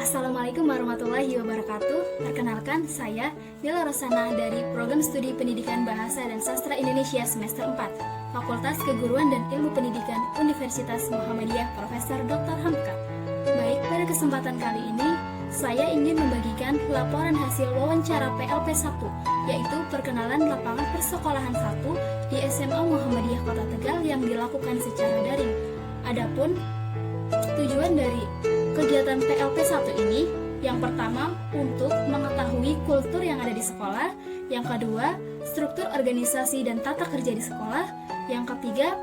Assalamualaikum warahmatullahi wabarakatuh. Perkenalkan, saya Nila Rosana dari Program Studi Pendidikan Bahasa dan Sastra Indonesia semester 4, Fakultas Keguruan dan Ilmu Pendidikan Universitas Muhammadiyah Profesor Dr. Hamka. Baik, pada kesempatan kali ini, saya ingin membagikan laporan hasil wawancara PLP 1, yaitu perkenalan lapangan persekolahan 1 di SMA Muhammadiyah Kota Tegal yang dilakukan secara daring. Adapun tujuan dari kegiatan PLP 1 ini, yang pertama untuk mengetahui kultur yang ada di sekolah, yang kedua struktur organisasi dan tata kerja di sekolah, yang ketiga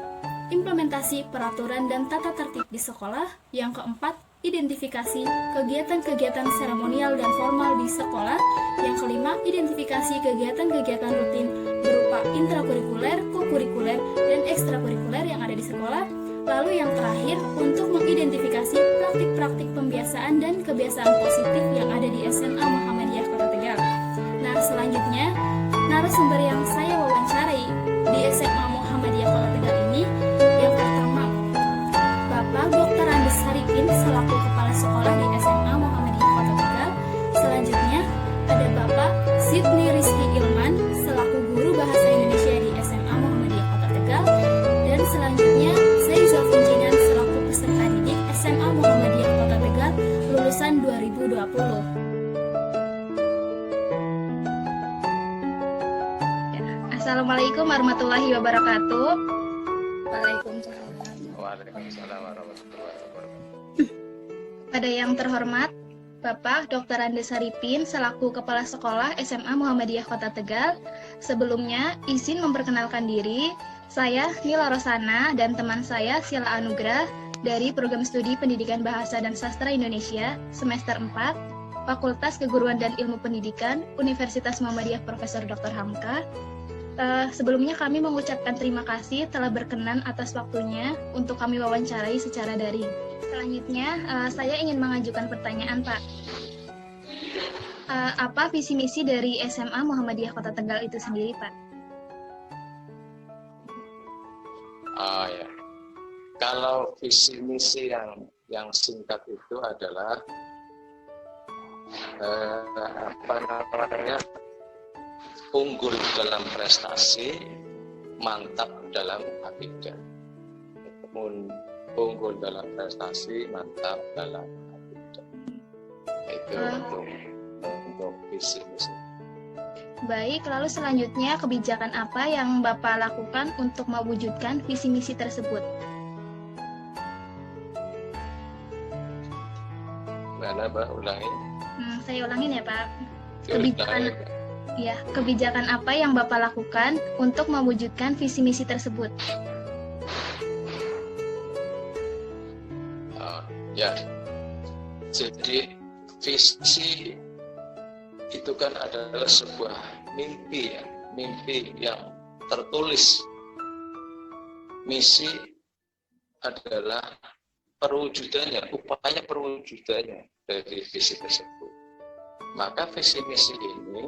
implementasi peraturan dan tata tertib di sekolah, yang keempat identifikasi kegiatan-kegiatan seremonial dan formal di sekolah, yang kelima identifikasi kegiatan-kegiatan rutin berupa intrakurikuler, kokurikuler, dan ekstrakurikuler yang ada di sekolah. Lalu yang terakhir, untuk mengidentifikasi praktik-praktik pembiasaan dan kebiasaan positif yang ada di SMA Muhammadiyah Kota Tegal. Nah, selanjutnya, narasumber yang saya wawancarai di SMA Muhammadiyah Kota Tegal ini, yang pertama, Bapak Dr. Andes Haripin selaku Kepala Sekolah di SMA Muhammadiyah Kota Tegal. Selanjutnya, ada Bapak Sidney Rizky Ilman selaku Guru Bahasa Indonesia di SMA Muhammadiyah Kota Tegal. Dan selanjutnya, selaku peserta didik SMA Muhammadiyah Kota Tegal lulusan 2020. Assalamualaikum warahmatullahi wabarakatuh. Waalaikumsalam warahmatullahi wabarakatuh. Pada yang terhormat Bapak Dr. Andes Haripin selaku Kepala Sekolah SMA Muhammadiyah Kota Tegal. Sebelumnya izin memperkenalkan diri. Saya Nila Rosana dan teman saya Sila Anugrah dari Program Studi Pendidikan Bahasa dan Sastra Indonesia semester 4, Fakultas Keguruan dan Ilmu Pendidikan Universitas Muhammadiyah Profesor Dr. Hamka. Sebelumnya kami mengucapkan terima kasih telah berkenan atas waktunya untuk kami wawancarai secara daring. Selanjutnya, saya ingin mengajukan pertanyaan, Pak. Apa visi misi dari SMA Muhammadiyah Kota Tegal itu sendiri, Pak? Ya. Kalau visi misi yang singkat itu adalah unggul dalam prestasi, mantap dalam akidah. Unggul dalam prestasi, mantap dalam akidah. Itu untuk visi misi. Baik, lalu selanjutnya kebijakan apa yang Bapak lakukan untuk mewujudkan visi misi tersebut? Mana, Mbak? Ulangi. Saya ulangin ya, Pak. Ulangi. Kebijakan apa yang Bapak lakukan untuk mewujudkan visi misi tersebut? Jadi visi itu kan adalah sebuah mimpi yang tertulis. Misi adalah perwujudannya, upaya perwujudannya dari visi tersebut. Maka visi misi ini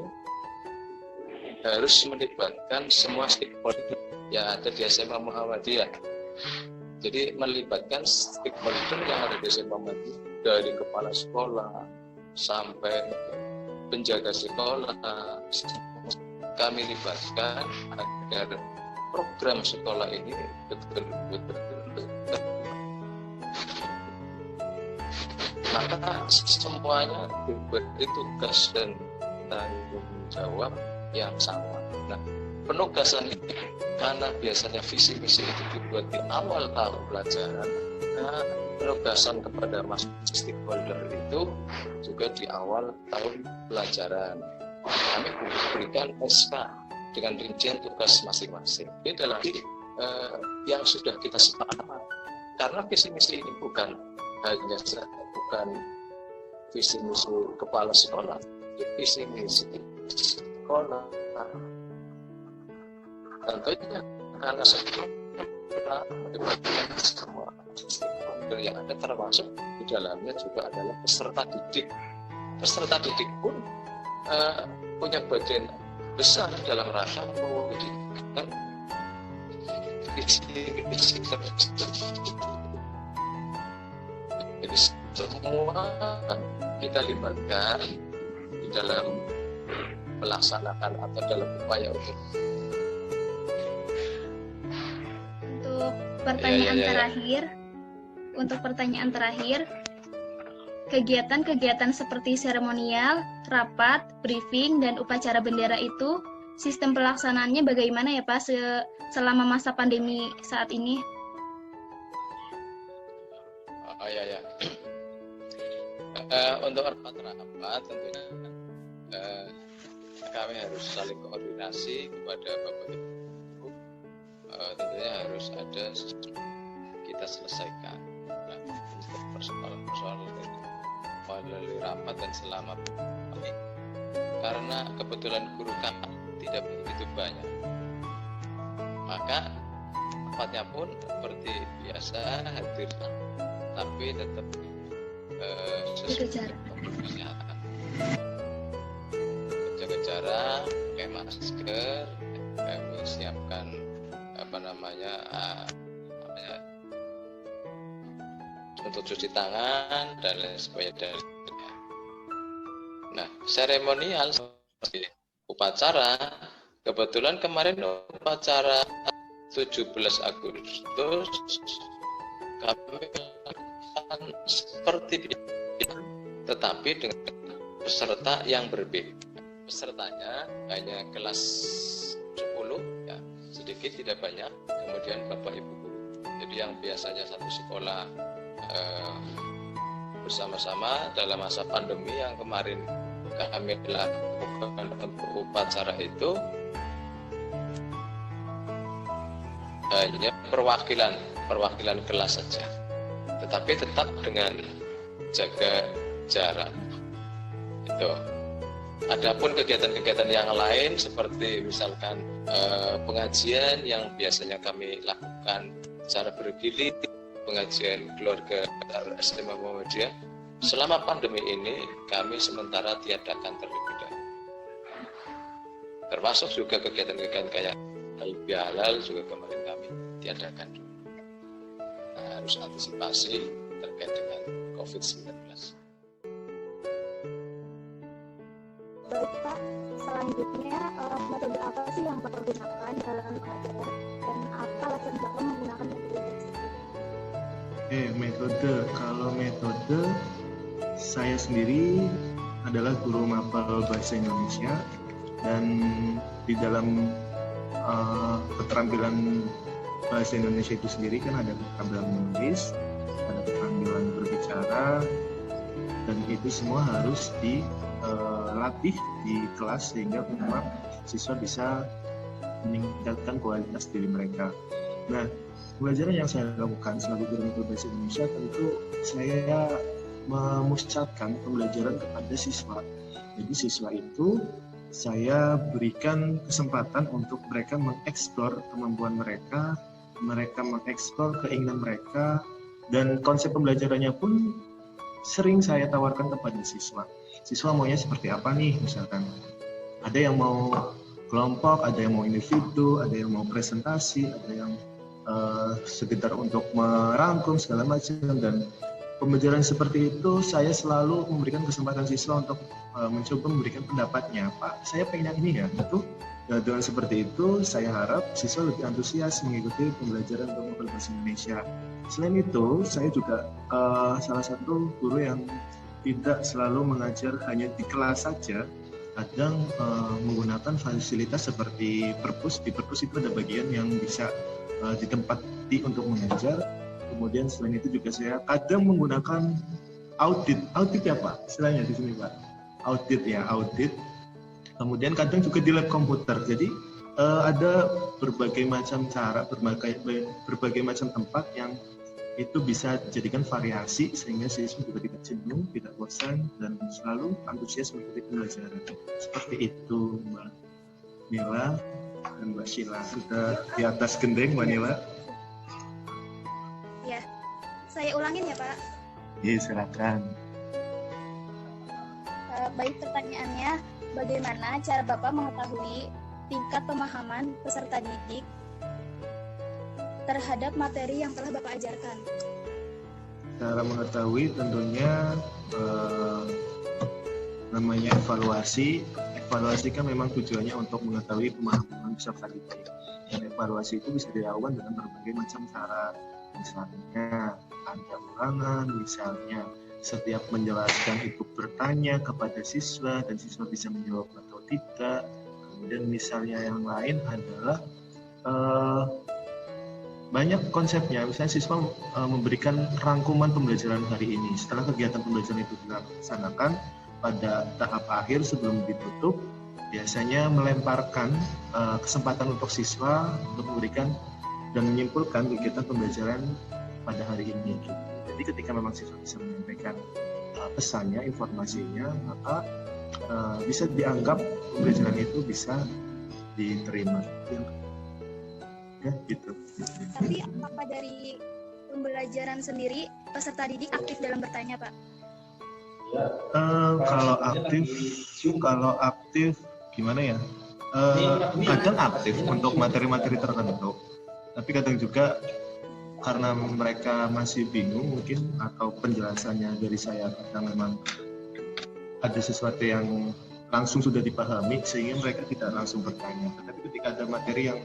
harus melibatkan semua stakeholder yang ada di SMA Muhammadiyah. Jadi melibatkan stakeholder yang ada di SMA Muhammadiyah, dari kepala sekolah sampai penjaga sekolah, kami libatkan agar program sekolah ini betul-betul. Maka semuanya diberi tugas dan tanggung jawab yang sama. Nah, penugasan ini karena biasanya visi misi itu dibuat di awal tahun pelajaran, nah, penugasan kepada stakeholder itu juga di awal tahun pelajaran. Kami berikan SK dengan rincian tugas masing-masing. Ini adalah yang sudah kita sepakati. Karena visi misi ini bukan visi misi kepala sekolah, visi misi sekolah. Tentunya karena sekolah melibatkan semua stakeholder yang ada, termasuk di dalamnya juga adalah peserta didik. Peserta didik pun punya bagian besar dalam rangka mewujudkan visi tersebut. Jadi semua kita kita libatkan di dalam melaksanakan atau dalam upaya untuk pertanyaan Ya. terakhir. Untuk pertanyaan terakhir, kegiatan-kegiatan seperti seremonial, rapat, briefing, dan upacara bendera itu, sistem pelaksanaannya bagaimana ya Pak selama masa pandemi saat ini? Ya. Untuk rapat tentunya kami harus saling koordinasi kepada Bapak Ibu. Tentunya harus ada kita selesaikan. Nah, untuk persoalan ini melalui rapat dan selama ini, karena kebetulan guru kami tidak begitu banyak, maka rapatnya pun seperti biasa hadir, tapi tetap sesuai protokol kesehatan, jaga jarak, pakai masker, kami siapkan untuk cuci tangan dan lain sebagainya. Nah, seremonial seperti upacara, kebetulan kemarin upacara 17 Agustus kami lakukan seperti biasa, tetapi dengan peserta yang berbeda. Pesertanya hanya kelas 10, ya, sedikit tidak banyak, kemudian Bapak Ibu guru. Jadi yang biasanya satu sekolah bersama-sama dalam masa pandemi yang kemarin kami lakukan untuk upacara itu hanya perwakilan kelas saja, tetapi tetap dengan jaga jarak. Itu. Adapun kegiatan-kegiatan yang lain seperti misalkan pengajian yang biasanya kami lakukan secara bergilir, pengajian keluarga SMA Muhammadiyah, selama pandemi ini kami sementara tiadakan terlebih dahulu. Termasuk juga kegiatan-kegiatan kayak halal juga kemarin kami tiadakan dulu. Nah, harus antisipasi terkait dengan COVID-19. Baik Pak, selanjutnya metode apa sih yang Bapak gunakan dalam mengajar dan apa alasan Bapak menggunakan metode tersebut? Metode. Kalau metode, saya sendiri adalah guru mapel bahasa Indonesia, dan di dalam keterampilan bahasa Indonesia itu sendiri kan ada keterampilan menulis, ada keterampilan berbicara, dan itu semua harus dilatih di kelas sehingga memang siswa bisa meningkatkan kualitas diri mereka. Nah, pembelajaran yang saya lakukan sebagai guru mapel bahasa Indonesia tentu saya memusatkan pembelajaran kepada siswa. Jadi siswa itu saya berikan kesempatan untuk mereka mengeksplor kemampuan mereka mengeksplor keinginan mereka, dan konsep pembelajarannya pun sering saya tawarkan kepada siswa. Siswa maunya seperti apa nih, misalkan ada yang mau kelompok, ada yang mau individu, ada yang mau presentasi, ada yang sekedar untuk merangkum segala macam. Dan pembelajaran seperti itu saya selalu memberikan kesempatan siswa untuk mencoba memberikan pendapatnya. Pak, saya pengen yang ini ya, itu. Nah, dengan seperti itu saya harap siswa lebih antusias mengikuti pembelajaran untuk bahasa Indonesia. Selain itu, saya juga salah satu guru yang tidak selalu mengajar hanya di kelas saja. Kadang menggunakan fasilitas seperti perpus. Di perpus itu ada bagian yang bisa ditempati untuk mengajar. Kemudian selain itu juga saya kadang menggunakan audit ya Pak, istilahnya di sini Pak, audit. Kemudian kadang juga di lab komputer. Jadi ada berbagai macam cara, berbagai macam tempat yang itu bisa dijadikan variasi sehingga siswa juga tidak jenuh, tidak bosan, dan selalu antusias mengikuti pembelajaran. Seperti itu Mbak Nila dan Mbak Sheila. Sudah di atas gendeng Mbak Nila. Ya, saya ulangin ya Pak. Iya, silakan. Baik, pertanyaannya, bagaimana cara Bapak mengetahui tingkat pemahaman peserta didik terhadap materi yang telah Bapak ajarkan? Cara mengetahui tentunya namanya evaluasi kan memang tujuannya untuk mengetahui pemahaman peserta didik, dan evaluasi itu bisa dilakukan dengan berbagai macam cara, misalnya ada ulangan, misalnya setiap menjelaskan itu bertanya kepada siswa dan siswa bisa menjawab atau tidak. Kemudian misalnya yang lain adalah banyak konsepnya, misalnya siswa memberikan rangkuman pembelajaran hari ini. Setelah kegiatan pembelajaran itu dilaksanakan, pada tahap akhir sebelum ditutup, biasanya melemparkan kesempatan untuk siswa untuk memberikan dan menyimpulkan kegiatan pembelajaran pada hari ini. Jadi ketika memang siswa bisa menyampaikan pesannya, informasinya, maka bisa dianggap pembelajaran itu bisa diterima. Ya, gitu. Tapi apakah dari pembelajaran sendiri peserta didik aktif dalam bertanya, Pak? Kalau aktif gimana ya? Kadang aktif untuk materi-materi tertentu, tapi kadang juga karena mereka masih bingung mungkin, atau penjelasannya dari saya kadang memang ada sesuatu yang langsung sudah dipahami sehingga mereka tidak langsung bertanya. Tetapi ketika ada materi yang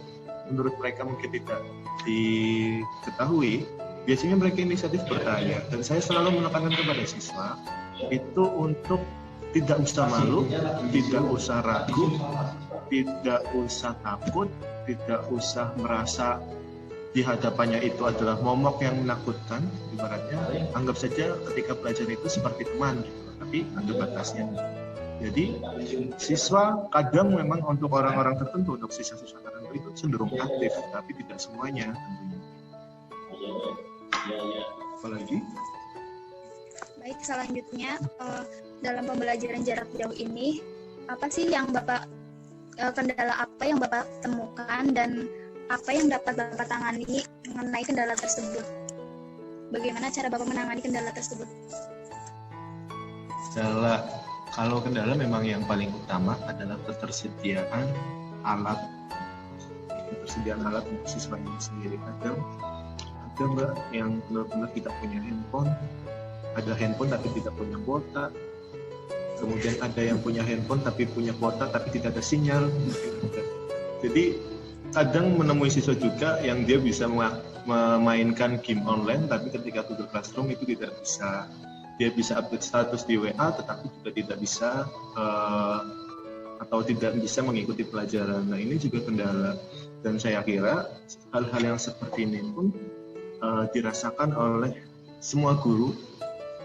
menurut mereka mungkin tidak diketahui, biasanya mereka inisiatif bertanya. Dan saya selalu menekankan kepada siswa itu untuk tidak usah malu, tidak usah ragu, tidak usah takut, tidak usah merasa di hadapannya itu adalah momok yang menakutkan. Ibaratnya anggap saja ketika belajar itu seperti teman gitu, tapi ada batasnya. Jadi siswa kadang memang untuk orang-orang tertentu, untuk siswa-siswa tertentu itu cenderung aktif, tapi tidak semuanya tentunya. Apalagi? Baik, selanjutnya dalam pembelajaran jarak jauh ini, apa sih yang Bapak kendala apa yang Bapak temukan dan apa yang dapat Bapak tangani mengenai kendala tersebut? Bagaimana cara Bapak menangani kendala tersebut? Kalau kendala memang yang paling utama adalah ketersediaan alat untuk siswa ini sendiri. Ada Mbak yang benar-benar tidak punya handphone, ada handphone tapi tidak punya kuota. Kemudian ada yang punya handphone tapi punya kuota tapi tidak ada sinyal. Jadi kadang menemui siswa juga yang dia bisa memainkan game online, tapi ketika Google Classroom itu tidak bisa. Dia bisa update status di WA, tetapi juga tidak bisa atau tidak bisa mengikuti pelajaran. Nah, ini juga kendala. Dan saya kira hal-hal yang seperti ini pun dirasakan oleh semua guru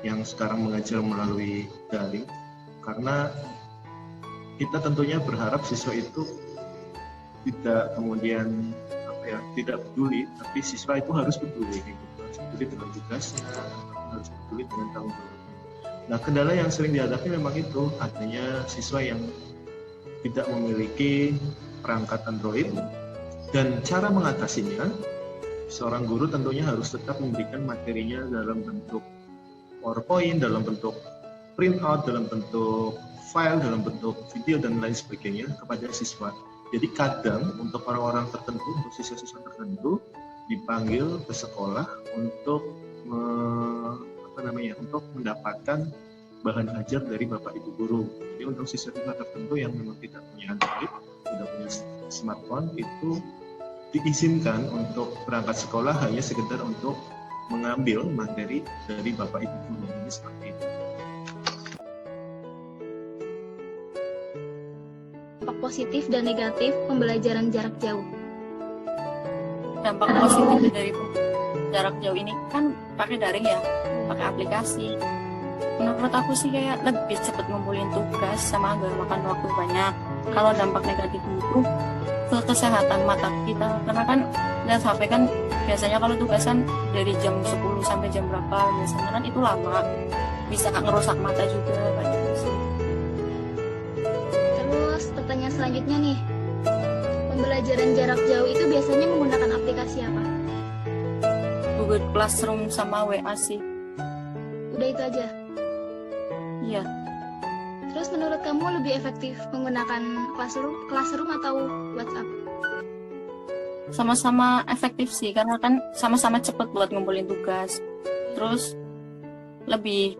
yang sekarang mengajar melalui daring, karena kita tentunya berharap siswa itu tidak kemudian tidak peduli, tapi siswa itu harus peduli, harus peduli dengan tugasnya, harus peduli dengan tanggung jawabnya. Nah, kendala yang sering dihadapi memang itu, adanya siswa yang tidak memiliki perangkat Android, dan cara mengatasinya, seorang guru tentunya harus tetap memberikan materinya dalam bentuk PowerPoint, dalam bentuk printout, dalam bentuk file, dalam bentuk video, dan lain sebagainya kepada siswa. Jadi kadang untuk orang-orang tertentu, untuk siswa-siswa tertentu dipanggil ke sekolah untuk untuk mendapatkan bahan ajar dari Bapak Ibu guru. Jadi untuk siswa-siswa tertentu yang memang tidak punya Android, tidak punya smartphone, itu diizinkan untuk berangkat sekolah hanya sekedar untuk mengambil materi dari Bapak Ibu guru. Jadi seperti itu. Dampak positif dan negatif pembelajaran jarak jauh. Dampak positif dari jarak jauh ini kan pakai daring ya, pakai aplikasi. Menurut aku sih kayak lebih cepat ngumpulin tugas sama gak makan waktu banyak. Kalau dampak negatif itu ke kesehatan mata kita, karena kan lihat HP kan biasanya kalau tugasan dari jam 10 sampai jam berapa biasanya kan itu lama, bisa ngerusak mata juga kayak gitu sih. Terus pertanyaan selanjutnya nih, pembelajaran jarak jauh itu biasanya menggunakan aplikasi apa? Google Classroom sama WA sih. Udah itu aja? Iya. Terus menurut kamu lebih efektif menggunakan Classroom atau WhatsApp? Sama-sama efektif sih, karena kan sama-sama cepet buat ngumpulin tugas. Terus lebih,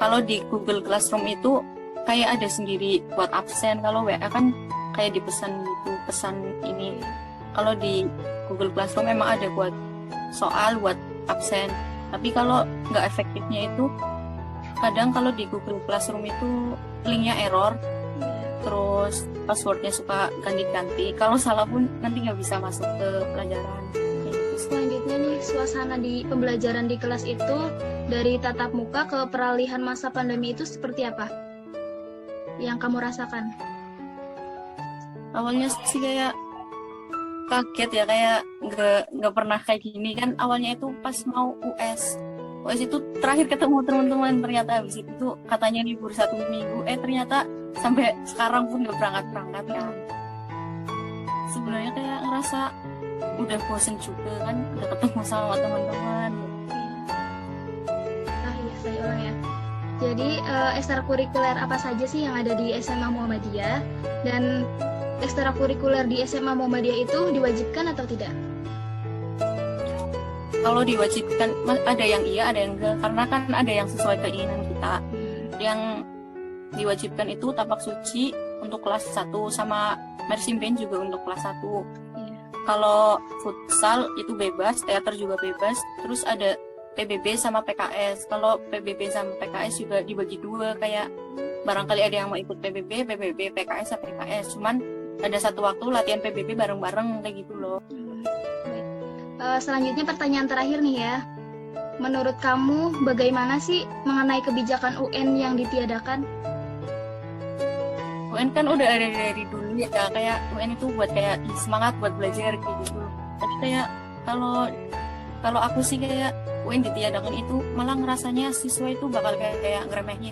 kalau di Google Classroom itu kayak ada sendiri buat absen. Kalau WA kan kayak dipesan gitu, pesan ini. Kalau di Google Classroom memang ada buat soal, buat absen. Tapi kalau nggak efektifnya itu, kadang kalau di Google Classroom itu linknya error, terus passwordnya suka ganti-ganti. Kalau salah pun nanti nggak bisa masuk ke pelajaran. Kayak gitu. Selanjutnya nih, suasana di pembelajaran di kelas itu dari tatap muka ke peralihan masa pandemi itu seperti apa? Yang kamu rasakan? Awalnya sih kayak kaget ya, kayak nggak pernah kayak gini kan. Awalnya itu pas mau US itu terakhir ketemu teman-teman, ternyata habis itu katanya libur 1 minggu, ternyata sampai sekarang pun nggak berangkat kan. Sebenarnya kayak ngerasa udah bosen juga kan, udah ketemu sama teman-teman. Iya, saya ulang ya. Jadi ekstrakurikuler apa saja sih yang ada di SMA Muhammadiyah, dan ekstrakurikuler di SMA Muhammadiyah itu diwajibkan atau tidak? Kalau diwajibkan ada yang iya, ada yang enggak, karena kan ada yang sesuai keinginan kita. Yang diwajibkan itu tapak suci untuk kelas 1 sama marching band juga untuk kelas 1. Kalau futsal itu bebas, teater juga bebas, terus ada PBB sama PKS. Kalau PBB sama PKS juga dibagi 2, kayak barangkali ada yang mau ikut PBB, PKS sama PKS. Cuman ada satu waktu latihan PBB bareng-bareng kayak gitu loh. Selanjutnya pertanyaan terakhir nih ya. Menurut kamu bagaimana sih mengenai kebijakan UN yang ditiadakan? UN kan udah ada dari dulu ya, kayak UN itu buat kayak semangat buat belajar gitu. Tapi kayak kalau aku sih kayak UN ditiadakan itu malah ngerasanya siswa itu bakal kayak ngeremehin.